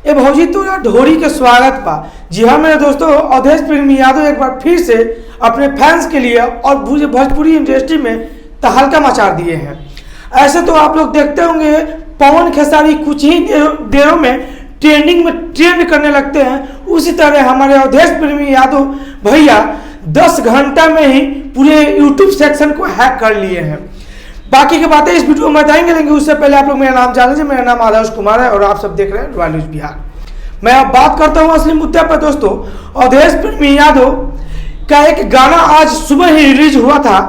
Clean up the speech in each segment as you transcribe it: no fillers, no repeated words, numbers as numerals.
ए भौजी तोरा ढोरी के स्वागत पा। जी हाँ मेरे दोस्तों, अवधेश प्रेमी यादव एक बार फिर से अपने फैंस के लिए और भोजपुरी इंडस्ट्री में तहलका मचा दिए हैं। ऐसे तो आप लोग देखते होंगे पवन खेसारी कुछ ही देरों में ट्रेंडिंग में ट्रेंड करने लगते हैं, उसी तरह हमारे अवधेश प्रेमी यादव भैया 10 घंटा में ही पूरे यूट्यूब सेक्शन को हैक कर लिए हैं। बाकी की बातें इस वीडियो में बताएंगे, लेकिन उससे पहले आप लोग मेरा नाम जान लीजिए। मेरा नाम आदर्श कुमार है और आप सब देख रहे हैं रॉयल न्यूज बिहार। मैं अब बात करता हूं असली मुद्दे पर। दोस्तों, अवधेश प्रेमी यादव का एक गाना आज सुबह ही रिलीज हुआ था,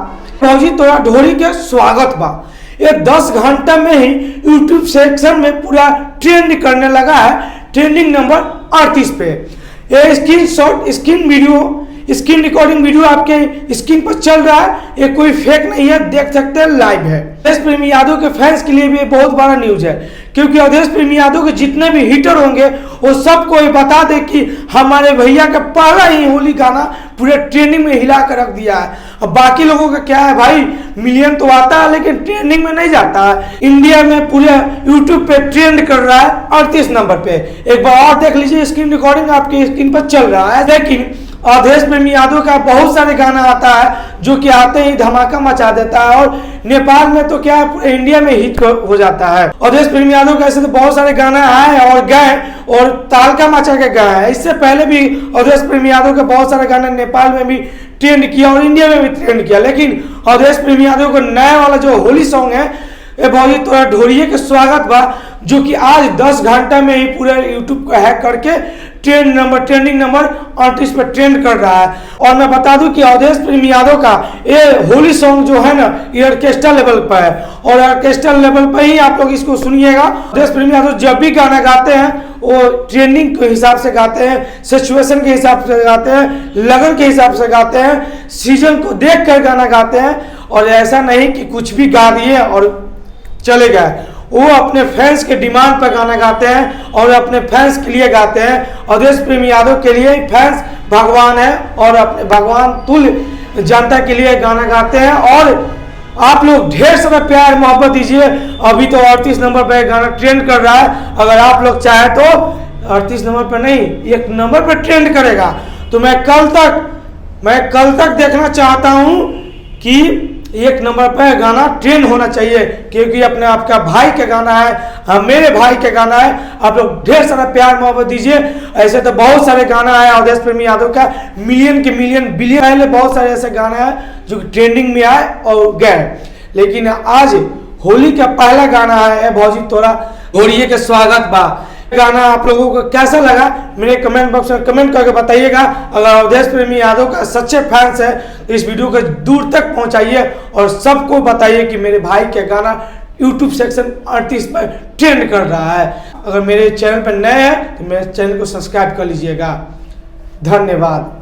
भौजी तोरा ढोरी के स्वागत बा। ये 10 घंटा में ही यूट्यूब सेक्शन में पूरा ट्रेंड करने लगा है, ट्रेंडिंग नंबर 38 पे। ये स्क्रीन रिकॉर्डिंग वीडियो आपके स्क्रीन पर चल रहा है, ये कोई फेक नहीं है, देख सकते हैं, लाइव है। अवधेश प्रेमी यादव के फैंस के लिए भी बहुत बड़ा न्यूज है, क्योंकि अवधेश प्रेमी यादव के जितने भी हिटर होंगे वो सबको ये बता दे कि हमारे भैया का पहला ही होली गाना पूरे ट्रेंडिंग में हिला कर रख दिया है। अब बाकी लोगों का क्या है भाई, मिलियन तो आता है लेकिन ट्रेंडिंग में नहीं जाता है। इंडिया में पूरे यूट्यूब पे ट्रेंड कर रहा है 38 नंबर पे। एक बार और देख लीजिए, स्क्रीन रिकॉर्डिंग आपकी स्क्रीन पर चल रहा है। लेकिन अवधेश प्रेमी यादव का बहुत सारे गाना आता है जो कि आते ही धमाका मचा देता है, और नेपाल में तो क्या है पूरे इंडिया में हिट हो जाता है। अवधेश प्रेमी यादव का ऐसे तो बहुत सारे गाना आए और गए और तहलका मचा के गए हैं। इससे पहले भी अवधेश प्रेमी यादव के बहुत सारे गाने नेपाल में भी ट्रेंड किया और इंडिया में भी ट्रेंड किया। लेकिन अवधेश प्रेमी यादव को नया वाला जो होली सॉन्ग है, ए भौजी तोरा ढोरिये के स्वागत बा, जो कि आज 10 घंटा में ही पूरे यूट्यूब को हैक करके ट्रेंडिंग नंबर 38 पर ट्रेंड कर रहा है। और मैं बता दूं कि अवधेश प्रेमी यादव का ये होली सॉन्ग जो है ना, ये ऑर्केस्ट्रा लेवल पर है, और ऑर्केस्ट्रा लेवल पर ही आप लोग इसको सुनिएगा। अवधेश प्रेमी यादव जब भी गाना गाते हैं वो ट्रेंडिंग के हिसाब से गाते हैं, सिचुएशन के हिसाब से गाते हैं, लगन के हिसाब से गाते हैं, सीजन को देख कर गाना गाते हैं, और ऐसा नहीं कि कुछ भी गा दिए और चले गए। वो अपने फैंस के डिमांड पर गाना गाते हैं और अपने फैंस के लिए गाते हैं। अवधेश प्रेमी यादव के लिए फैंस भगवान है और अपने भगवान तुल्य जनता के लिए गाना गाते हैं। और आप लोग ढेर सारा प्यार मोहब्बत दीजिए। अभी तो 38 नंबर पर गाना ट्रेंड कर रहा है, अगर आप लोग चाहे तो 38 नंबर पर नहीं, 1 नंबर पर ट्रेंड करेगा। तो मैं कल तक देखना चाहता हूं कि 1 नंबर पर गाना ट्रेंड होना चाहिए, क्योंकि अपने आपका भाई का गाना है, मेरे भाई का गाना है। आप लोग ढेर सारा प्यार मोहब्बत दीजिए। ऐसे तो बहुत सारे गाना है अवधेश प्रेमी यादव का, मिलियन के मिलियन बिलियन पहले बहुत सारे ऐसे गाना है जो ट्रेंडिंग में आए और गए। लेकिन आज होली का पहला गाना है भौजी तोरा ढोरिये के स्वागत बा। गाना आप लोगों को कैसा लगा मेरे कमेंट बॉक्स में कमेंट करके बताइएगा। अगर अवधेश प्रेमी यादव का सच्चे फैंस है तो इस वीडियो को दूर तक पहुंचाइए और सबको बताइए कि मेरे भाई का गाना यूट्यूब सेक्शन 38 पर ट्रेंड कर रहा है। अगर मेरे चैनल पर नए हैं तो मेरे चैनल को सब्सक्राइब कर लीजिएगा। धन्यवाद।